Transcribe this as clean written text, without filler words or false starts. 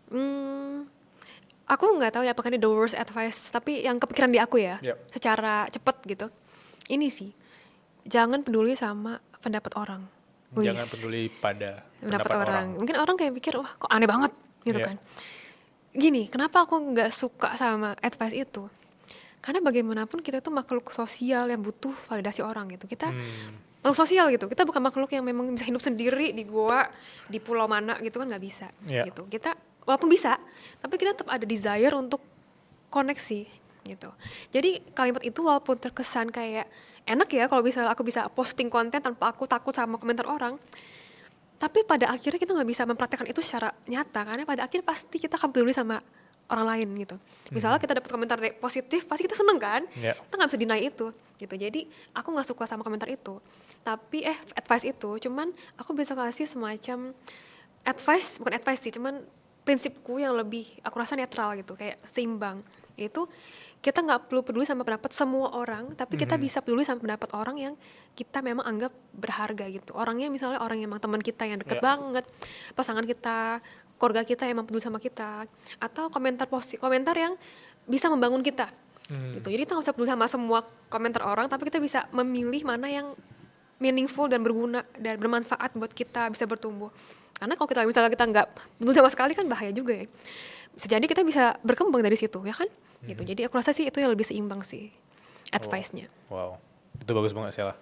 Mmm, aku nggak tahu ya apakah ini the worst advice, tapi yang kepikiran di aku ya, Yap. secara cepet gitu. Ini sih, jangan peduli sama pendapat orang. Jangan Wis, peduli pada pendapat pendapat orang. orang. Mungkin orang kayak pikir, wah kok aneh banget gitu Iya. kan. Gini, kenapa aku nggak suka sama advice itu? Karena bagaimanapun kita tuh makhluk sosial yang butuh validasi orang gitu. Kita Hmm. makhluk sosial gitu. Kita bukan makhluk yang memang bisa hidup sendiri di gua, di pulau mana gitu kan nggak bisa Iya. gitu. Kita walaupun bisa, tapi kita tetap ada desire untuk koneksi gitu. Jadi kalimat itu walaupun terkesan kayak enak ya kalau misalnya aku bisa posting konten tanpa aku takut sama komentar orang, tapi pada akhirnya kita nggak bisa mempraktekkan itu secara nyata karena pada akhirnya pasti kita akan peduli sama orang lain gitu. Misalnya kita dapat komentar positif, pasti kita seneng kan? Iya. Kita nggak bisa deny itu gitu. Jadi aku nggak suka sama komentar itu. Tapi advice itu, cuman aku bisa kasih semacam advice, bukan advice sih, cuman prinsipku yang lebih aku rasa netral gitu, kayak seimbang. Yaitu kita nggak perlu peduli sama pendapat semua orang, tapi kita bisa peduli sama pendapat orang yang kita memang anggap berharga gitu. Orangnya misalnya orang yang emang teman kita yang deket Iya. banget, pasangan kita, keluarga kita yang emang peduli sama kita, atau komentar yang bisa membangun kita gitu. Jadi kita nggak usah peduli sama semua komentar orang, tapi kita bisa memilih mana yang meaningful dan berguna dan bermanfaat buat kita bisa bertumbuh. Karena kalau kita misalnya kita nggak peduli sama sekali kan bahaya juga ya. Bisa jadi kita bisa berkembang dari situ ya kan? Gitu. Jadi aku rasa sih itu yang lebih seimbang sih Oh. advice-nya. Wow. Itu bagus banget Sheila.